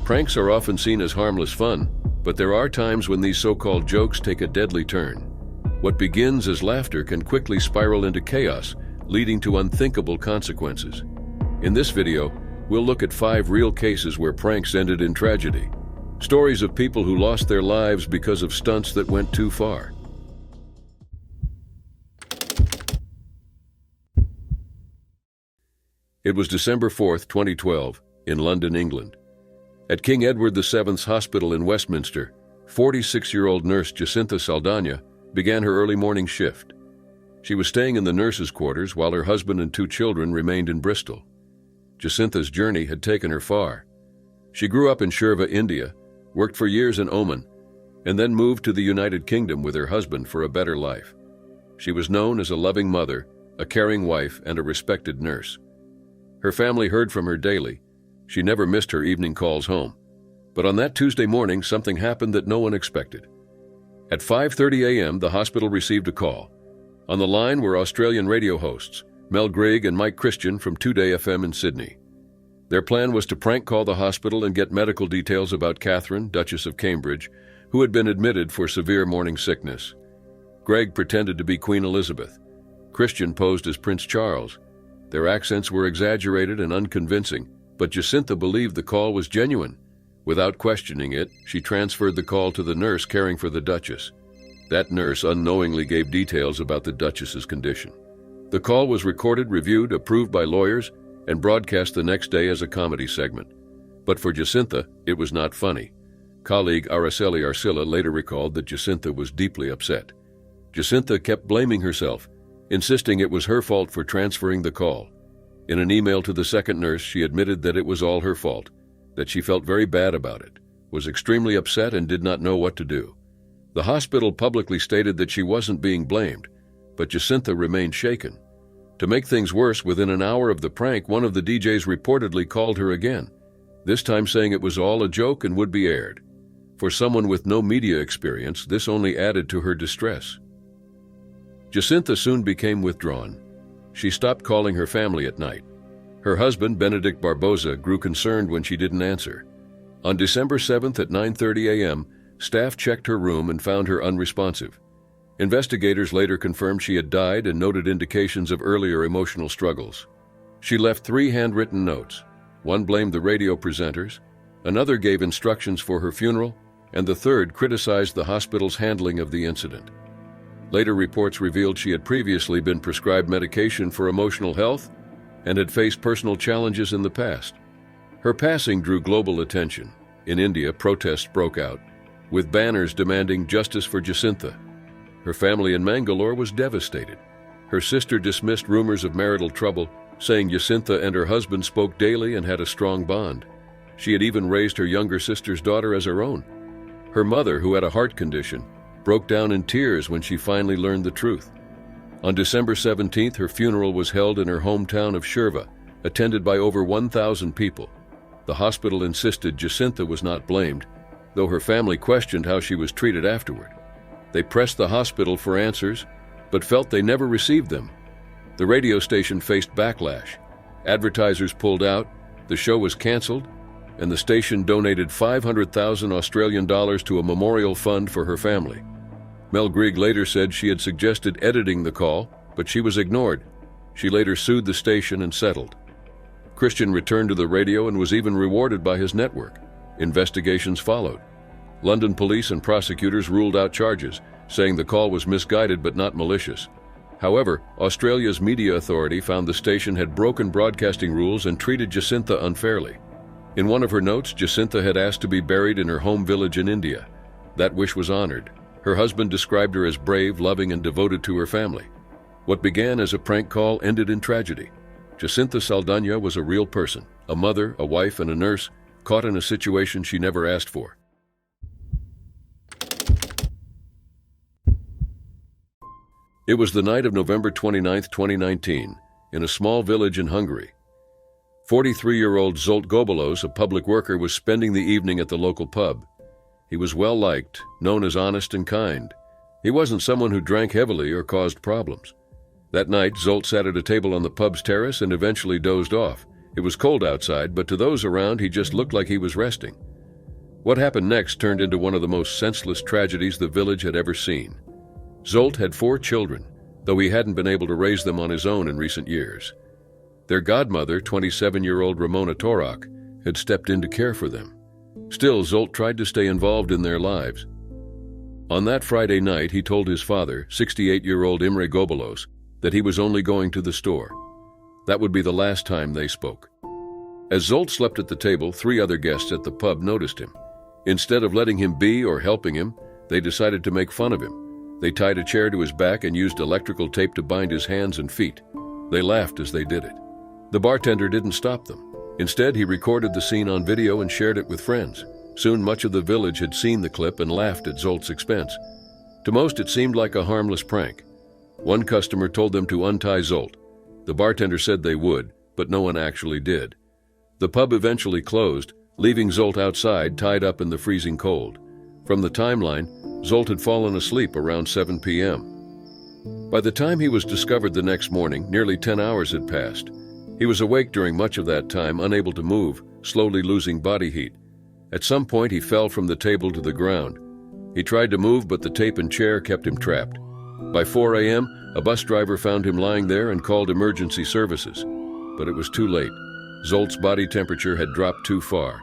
Pranks are often seen as harmless fun, but there are times when these so-called jokes take a deadly turn. What begins as laughter can quickly spiral into chaos, leading to unthinkable consequences. In this video, we'll look at 5 real cases where pranks ended in tragedy. Stories of people who lost their lives because of stunts that went too far. It was December 4, 2012, in London, England. At King Edward VII's Hospital in Westminster, 46-year-old nurse Jacinta Saldana began her early morning shift. She was staying in the nurses' quarters while her husband and 2 children remained in Bristol. Jacinta's journey had taken her far. She grew up in Shirva, India, worked for years in Oman, and then moved to the United Kingdom with her husband for a better life. She was known as a loving mother, a caring wife, and a respected nurse. Her family heard from her daily. She never missed her evening calls home. But on that Tuesday morning, something happened that no one expected. At 5:30 a.m., the hospital received a call. On the line were Australian radio hosts, Mel Grigg and Mike Christian from 2Day FM in Sydney. Their plan was to prank call the hospital and get medical details about Catherine, Duchess of Cambridge, who had been admitted for severe morning sickness. Greg pretended to be Queen Elizabeth. Christian posed as Prince Charles. Their accents were exaggerated and unconvincing, but Jacinta believed the call was genuine. Without questioning it, she transferred the call to the nurse caring for the Duchess. That nurse unknowingly gave details about the Duchess's condition. The call was recorded, reviewed, approved by lawyers, and broadcast the next day as a comedy segment. But for Jacinta, it was not funny. Colleague Araceli Arcilla later recalled that Jacinta was deeply upset. Jacinta kept blaming herself, insisting it was her fault for transferring the call. In an email to the second nurse, she admitted that it was all her fault, that she felt very bad about it, was extremely upset and did not know what to do. The hospital publicly stated that she wasn't being blamed, but Jacinta remained shaken. To make things worse, within an hour of the prank, one of the DJs reportedly called her again, this time saying it was all a joke and would be aired. For someone with no media experience, this only added to her distress. Jacinta soon became withdrawn. She stopped calling her family at night. Her husband, Benedict Barboza, grew concerned when she didn't answer. On December 7th at 9:30 a.m., staff checked her room and found her unresponsive. Investigators later confirmed she had died and noted indications of earlier emotional struggles. She left 3 handwritten notes. One blamed the radio presenters, another gave instructions for her funeral, and the third criticized the hospital's handling of the incident. Later reports revealed she had previously been prescribed medication for emotional health and had faced personal challenges in the past. Her passing drew global attention. In India, protests broke out, with banners demanding justice for Jacinta. Her family in Mangalore was devastated. Her sister dismissed rumors of marital trouble, saying Jacinta and her husband spoke daily and had a strong bond. She had even raised her younger sister's daughter as her own. Her mother, who had a heart condition, broke down in tears when she finally learned the truth. On December 17th, her funeral was held in her hometown of Shirva, attended by over 1,000 people. The hospital insisted Jacinta was not blamed, though her family questioned how she was treated afterward. They pressed the hospital for answers, but felt they never received them. The radio station faced backlash. Advertisers pulled out, the show was canceled, and the station donated 500,000 Australian dollars to a memorial fund for her family. Mel Grigg later said she had suggested editing the call, but she was ignored. She later sued the station and settled. Christian returned to the radio and was even rewarded by his network. Investigations followed. London police and prosecutors ruled out charges, saying the call was misguided but not malicious. However, Australia's media authority found the station had broken broadcasting rules and treated Jacinta unfairly. In one of her notes, Jacinta had asked to be buried in her home village in India. That wish was honored. Her husband described her as brave, loving, and devoted to her family. What began as a prank call ended in tragedy. Jacinta Saldana was a real person, a mother, a wife, and a nurse, caught in a situation she never asked for. It was the night of November 29, 2019, in a small village in Hungary. 43-year-old Zsolt Gobolos, a public worker, was spending the evening at the local pub. He was well-liked, known as honest and kind. He wasn't someone who drank heavily or caused problems. That night, Zsolt sat at a table on the pub's terrace and eventually dozed off. It was cold outside, but to those around, he just looked like he was resting. What happened next turned into one of the most senseless tragedies the village had ever seen. Zolt had 4 children, though he hadn't been able to raise them on his own in recent years. Their godmother, 27-year-old Ramona Torok, had stepped in to care for them. Still, Zolt tried to stay involved in their lives. On that Friday night, he told his father, 68-year-old Imre Gobelos, that he was only going to the store. That would be the last time they spoke. As Zolt slept at the table, 3 other guests at the pub noticed him. Instead of letting him be or helping him, they decided to make fun of him. They tied a chair to his back and used electrical tape to bind his hands and feet. They laughed as they did it. The bartender didn't stop them. Instead, he recorded the scene on video and shared it with friends. Soon, much of the village had seen the clip and laughed at Zolt's expense. To most, it seemed like a harmless prank. One customer told them to untie Zolt. The bartender said they would, but no one actually did. The pub eventually closed, leaving Zolt outside tied up in the freezing cold. From the timeline, Zolt had fallen asleep around 7 p.m. By the time he was discovered the next morning, nearly 10 hours had passed. He was awake during much of that time, unable to move, slowly losing body heat. At some point, he fell from the table to the ground. He tried to move, but the tape and chair kept him trapped. By 4 a.m., a bus driver found him lying there and called emergency services. But it was too late. Zolt's body temperature had dropped too far.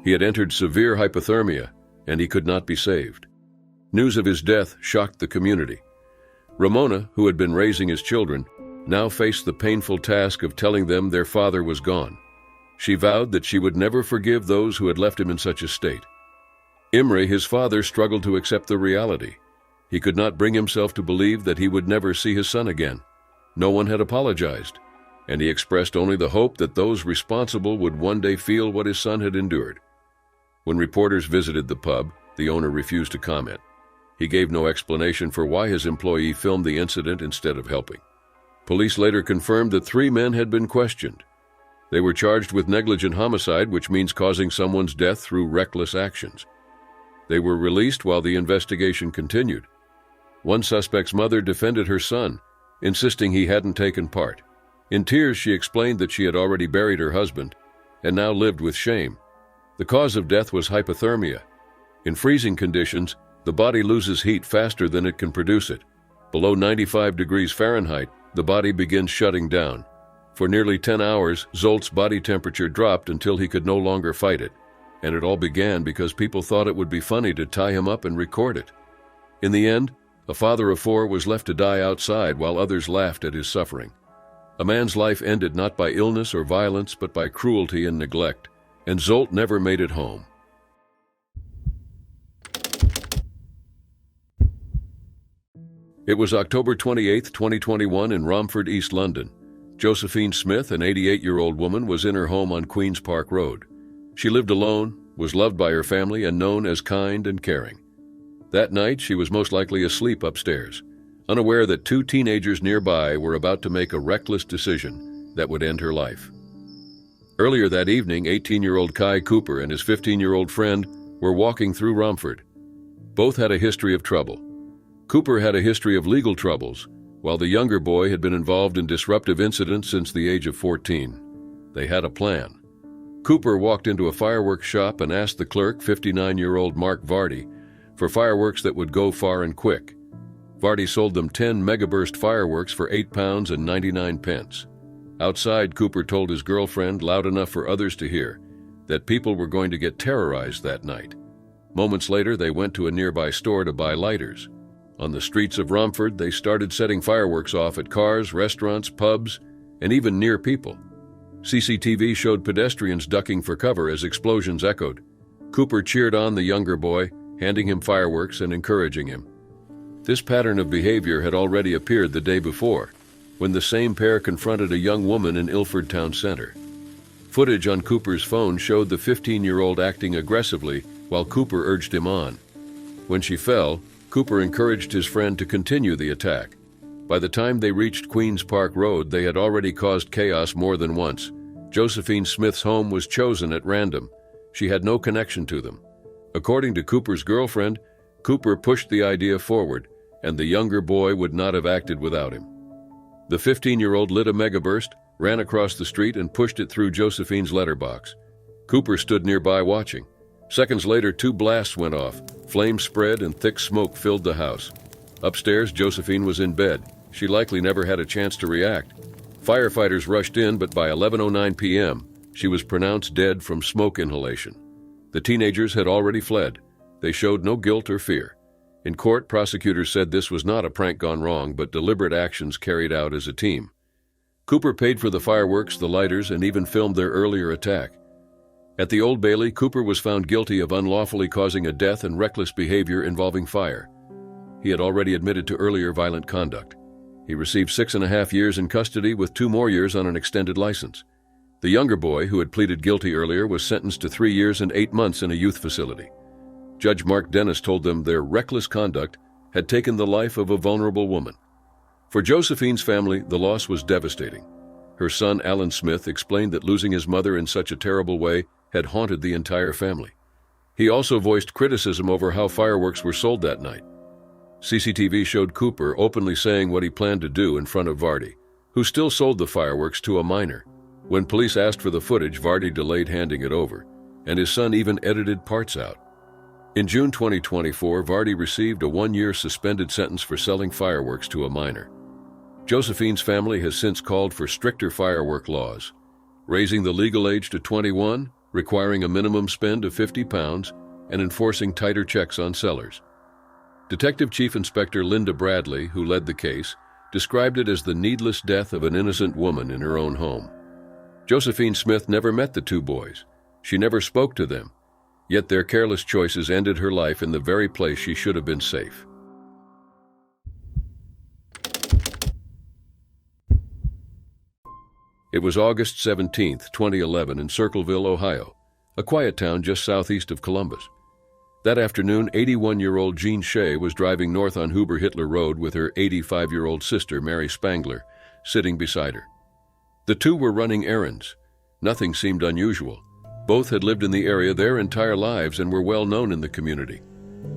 He had entered severe hypothermia, and he could not be saved. News of his death shocked the community. Ramona, who had been raising his children, now faced the painful task of telling them their father was gone. She vowed that she would never forgive those who had left him in such a state. Imre, his father, struggled to accept the reality. He could not bring himself to believe that he would never see his son again. No one had apologized, and he expressed only the hope that those responsible would one day feel what his son had endured. When reporters visited the pub, the owner refused to comment. He gave no explanation for why his employee filmed the incident instead of helping. Police later confirmed that 3 men had been questioned. They were charged with negligent homicide, which means causing someone's death through reckless actions. They were released while the investigation continued. One suspect's mother defended her son, insisting he hadn't taken part. In tears, she explained that she had already buried her husband and now lived with shame. The cause of death was hypothermia. In freezing conditions, the body loses heat faster than it can produce it. Below 95 degrees Fahrenheit, the body begins shutting down. For nearly 10 hours, Zolt's body temperature dropped until he could no longer fight it. And it all began because people thought it would be funny to tie him up and record it. In the end, a father of 4 was left to die outside while others laughed at his suffering. A man's life ended not by illness or violence, but by cruelty and neglect, and Zolt never made it home. It was October 28, 2021 in Romford, East London. Josephine Smith, an 88-year-old woman, was in her home on Queen's Park Road. She lived alone, was loved by her family, and known as kind and caring. That night, she was most likely asleep upstairs, unaware that 2 teenagers nearby were about to make a reckless decision that would end her life. Earlier that evening, 18-year-old Kai Cooper and his 15-year-old friend were walking through Romford. Both had a history of trouble. Cooper had a history of legal troubles, while the younger boy had been involved in disruptive incidents since the age of 14. They had a plan. Cooper walked into a fireworks shop and asked the clerk, 59-year-old Mark Vardy, for fireworks that would go far and quick. Vardy sold them 10 megaburst fireworks for £8 and 99 pence. Outside, Cooper told his girlfriend, loud enough for others to hear, that people were going to get terrorized that night. Moments later, they went to a nearby store to buy lighters. On the streets of Romford, they started setting fireworks off at cars, restaurants, pubs, and even near people. CCTV showed pedestrians ducking for cover as explosions echoed. Cooper cheered on the younger boy, handing him fireworks and encouraging him. This pattern of behavior had already appeared the day before, when the same pair confronted a young woman in Ilford Town Center. Footage on Cooper's phone showed the 15-year-old acting aggressively while Cooper urged him on. When she fell, Cooper encouraged his friend to continue the attack. By the time they reached Queen's Park Road, they had already caused chaos more than once. Josephine Smith's home was chosen at random. She had no connection to them. According to Cooper's girlfriend, Cooper pushed the idea forward, and the younger boy would not have acted without him. The 15-year-old lit a megaburst, ran across the street, and pushed it through Josephine's letterbox. Cooper stood nearby watching. Seconds later, 2 blasts went off. Flames spread and thick smoke filled the house. Upstairs, Josephine was in bed. She likely never had a chance to react. Firefighters rushed in, but by 11:09 p.m., she was pronounced dead from smoke inhalation. The teenagers had already fled. They showed no guilt or fear. In court, prosecutors said this was not a prank gone wrong, but deliberate actions carried out as a team. Cooper paid for the fireworks, the lighters, and even filmed their earlier attack. At the Old Bailey, Cooper was found guilty of unlawfully causing a death and reckless behavior involving fire. He had already admitted to earlier violent conduct. He received 6.5 years in custody with 2 more years on an extended license. The younger boy, who had pleaded guilty earlier, was sentenced to 3 years and 8 months in a youth facility. Judge Mark Dennis told them their reckless conduct had taken the life of a vulnerable woman. For Josephine's family, the loss was devastating. Her son, Alan Smith, explained that losing his mother in such a terrible way had haunted the entire family. He also voiced criticism over how fireworks were sold that night. CCTV showed Cooper openly saying what he planned to do in front of Vardy, who still sold the fireworks to a minor. When police asked for the footage, Vardy delayed handing it over, and his son even edited parts out. In June 2024, Vardy received a 1-year suspended sentence for selling fireworks to a minor. Josephine's family has since called for stricter firework laws, raising the legal age to 21, requiring a minimum spend of £50, and enforcing tighter checks on sellers. Detective Chief Inspector Linda Bradley, who led the case, described it as the needless death of an innocent woman in her own home. Josephine Smith never met the 2 boys. She never spoke to them, yet their careless choices ended her life in the very place she should have been safe. It was August 17, 2011, in Circleville, Ohio, a quiet town just southeast of Columbus. That afternoon, 81-year-old Jean Shea was driving north on Huber-Hitler Road with her 85-year-old sister, Mary Spangler, sitting beside her. The two were running errands. Nothing seemed unusual. Both had lived in the area their entire lives and were well known in the community.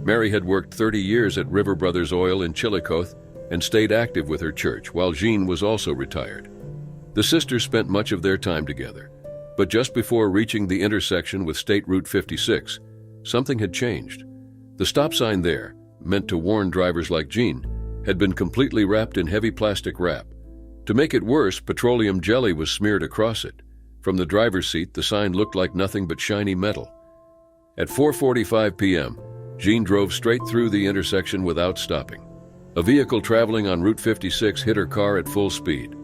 Mary had worked 30 years at River Brothers Oil in Chillicothe and stayed active with her church, while Jean was also retired. The sisters spent much of their time together, but just before reaching the intersection with State Route 56, something had changed. The stop sign there, meant to warn drivers like Jean, had been completely wrapped in heavy plastic wrap. To make it worse, petroleum jelly was smeared across it. From the driver's seat, the sign looked like nothing but shiny metal. At 4:45 p.m., Jean drove straight through the intersection without stopping. A vehicle traveling on Route 56 hit her car at full speed.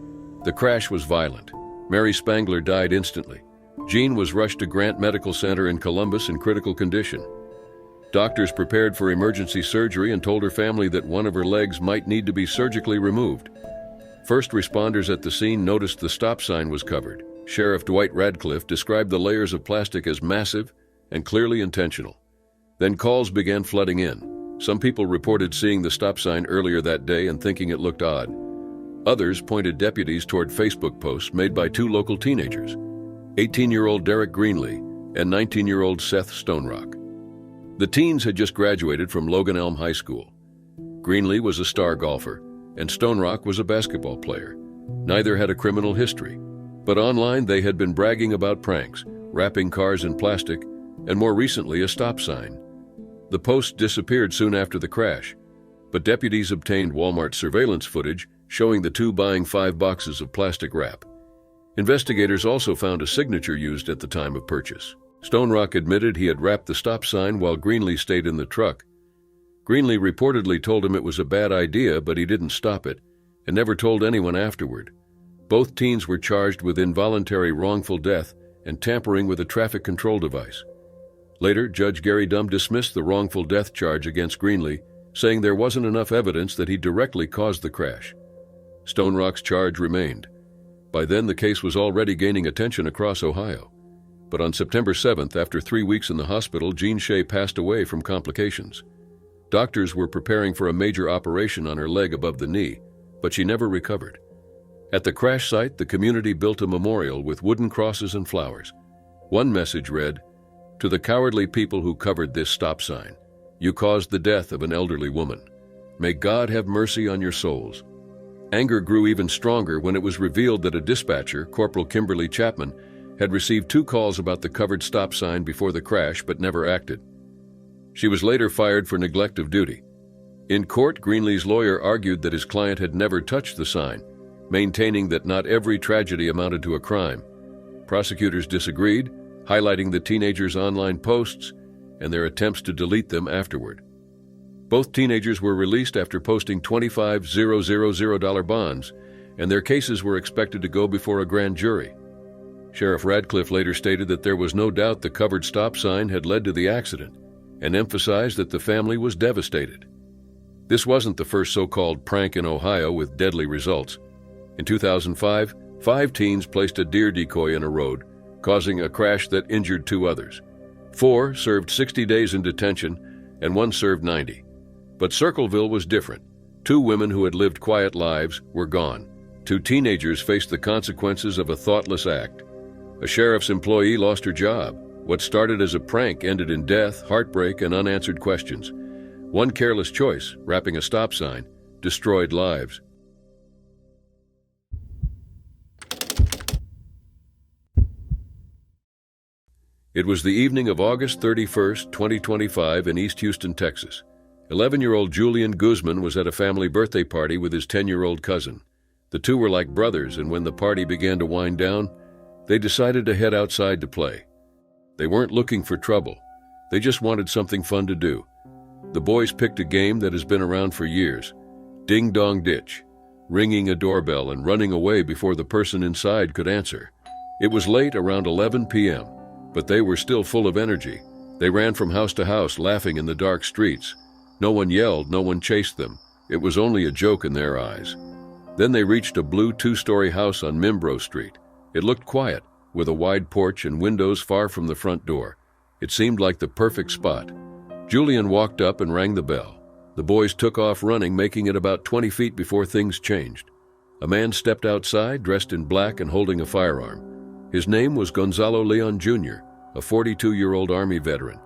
The crash was violent. Mary Spangler died instantly. Jean was rushed to Grant Medical Center in Columbus in critical condition. Doctors prepared for emergency surgery and told her family that one of her legs might need to be surgically removed. First responders at the scene noticed the stop sign was covered. Sheriff Dwight Radcliffe described the layers of plastic as massive and clearly intentional. Then calls began flooding in. Some people reported seeing the stop sign earlier that day and thinking it looked odd. Others pointed deputies toward Facebook posts made by 2 local teenagers, 18-year-old Derek Greenlee and 19-year-old Seth Stonerock. The teens had just graduated from Logan Elm High School. Greenlee was a star golfer, and Stonerock was a basketball player. Neither had a criminal history, but online they had been bragging about pranks, wrapping cars in plastic, and more recently a stop sign. The post disappeared soon after the crash, but deputies obtained Walmart surveillance footage showing the 2 buying 5 boxes of plastic wrap. Investigators also found a signature used at the time of purchase. Stonerock admitted he had wrapped the stop sign while Greenlee stayed in the truck. Greenlee reportedly told him it was a bad idea, but he didn't stop it, and never told anyone afterward. Both teens were charged with involuntary wrongful death and tampering with a traffic control device. Later, Judge Gary Dumb dismissed the wrongful death charge against Greenlee, saying there wasn't enough evidence that he directly caused the crash. Stonerock's charge remained. By then, the case was already gaining attention across Ohio. But on September 7th, after 3 weeks in the hospital, Jean Shea passed away from complications. Doctors were preparing for a major operation on her leg above the knee, but she never recovered. At the crash site, the community built a memorial with wooden crosses and flowers. One message read, "To the cowardly people who covered this stop sign, you caused the death of an elderly woman. May God have mercy on your souls." Anger grew even stronger when it was revealed that a dispatcher, Corporal Kimberly Chapman, had received 2 calls about the covered stop sign before the crash but never acted. She was later fired for neglect of duty. In court, Greenlee's lawyer argued that his client had never touched the sign, maintaining that not every tragedy amounted to a crime. Prosecutors disagreed, highlighting the teenagers' online posts and their attempts to delete them afterward. Both teenagers were released after posting $25,000 bonds, and their cases were expected to go before a grand jury. Sheriff Radcliffe later stated that there was no doubt the covered stop sign had led to the accident, and emphasized that the family was devastated. This wasn't the first so-called prank in Ohio with deadly results. In 2005, 5 teens placed a deer decoy in a road, causing a crash that injured 2 others. 4 served 60 days in detention, and 1 served 90. But Circleville was different. 2 women who had lived quiet lives were gone. 2 teenagers faced the consequences of a thoughtless act. A sheriff's employee lost her job. What started as a prank ended in death, heartbreak, and unanswered questions. One careless choice, wrapping a stop sign, destroyed lives. It was the evening of August 31, 2025 in East Houston, Texas. 11-year-old Julian Guzman was at a family birthday party with his 10-year-old cousin. The 2 were like brothers, and when the party began to wind down, they decided to head outside to play. They weren't looking for trouble. They just wanted something fun to do. The boys picked a game that has been around for years: Ding Dong Ditch, ringing a doorbell and running away before the person inside could answer. It was late, around 11 p.m., but they were still full of energy. They ran from house to house, laughing in the dark streets. No one yelled, no one chased them. It was only a joke in their eyes. Then they reached a blue 2-story house on Mimbro Street. It looked quiet, with a wide porch and windows far from the front door. It seemed like the perfect spot. Julian walked up and rang the bell. The boys took off running, making it about 20 feet before things changed. A man stepped outside, dressed in black and holding a firearm. His name was Gonzalo Leon Jr., a 42-year-old Army veteran.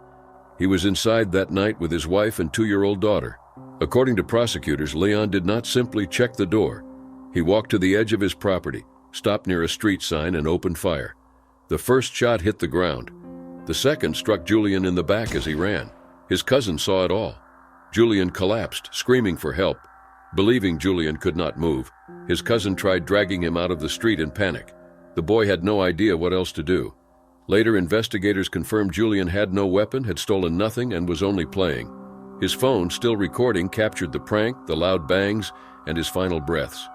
He was inside that night with his wife and 2-year-old daughter. According to prosecutors, Leon did not simply check the door. He walked to the edge of his property, stopped near a street sign, and opened fire. The first shot hit the ground. The second struck Julian in the back as he ran. His cousin saw it all. Julian collapsed, screaming for help. Believing Julian could not move, his cousin tried dragging him out of the street in panic. The boy had no idea what else to do. Later, investigators confirmed Julian had no weapon, had stolen nothing, and was only playing. His phone, still recording, captured the prank, the loud bangs, and his final breaths.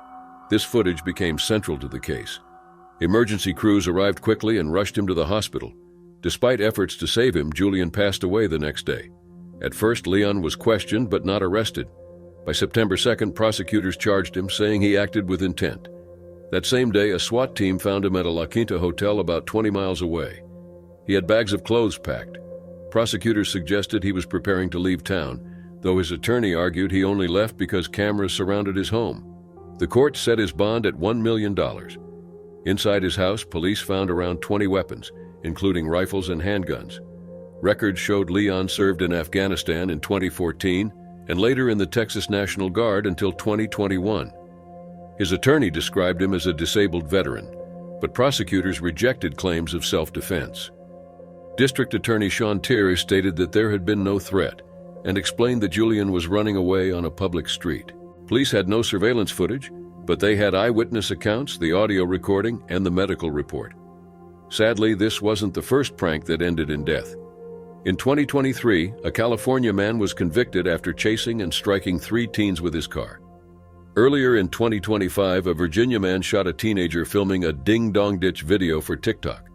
This footage became central to the case. Emergency crews arrived quickly and rushed him to the hospital. Despite efforts to save him, Julian passed away the next day. At first, Leon was questioned but not arrested. By September 2nd, prosecutors charged him, saying he acted with intent. That same day, a SWAT team found him at a La Quinta hotel about 20 miles away. He had bags of clothes packed. Prosecutors suggested he was preparing to leave town, though his attorney argued he only left because cameras surrounded his home. The court set his bond at $1 million. Inside his house, police found around 20 weapons, including rifles and handguns. Records showed Leon served in Afghanistan in 2014 and later in the Texas National Guard until 2021. His attorney described him as a disabled veteran, but prosecutors rejected claims of self-defense. District Attorney Sean Tier stated that there had been no threat and explained that Julian was running away on a public street. Police had no surveillance footage, but they had eyewitness accounts, the audio recording, and the medical report. Sadly, this wasn't the first prank that ended in death. In 2023, a California man was convicted after chasing and striking 3 teens with his car. Earlier in 2025, a Virginia man shot a teenager filming a ding-dong ditch video for TikTok.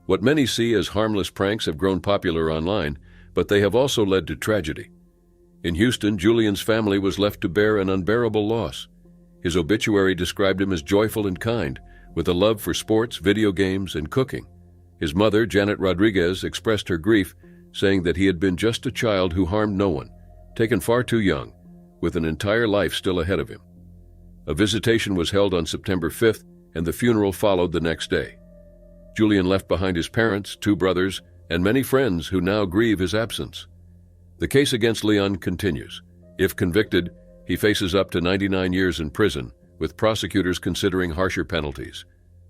What many see as harmless pranks have grown popular online, but they have also led to tragedy. In Houston, Julian's family was left to bear an unbearable loss. His obituary described him as joyful and kind, with a love for sports, video games, and cooking. His mother, Janet Rodriguez, expressed her grief, saying that he had been just a child who harmed no one, taken far too young, with an entire life still ahead of him. A visitation was held on September 5th, and the funeral followed the next day. Julian left behind his parents, 2 brothers, and many friends who now grieve his absence. The case against Leon continues. If convicted, he faces up to 99 years in prison, with prosecutors considering harsher penalties.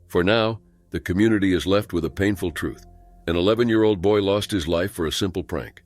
For now, the community is left with a painful truth. An 11-year-old boy lost his life for a simple prank.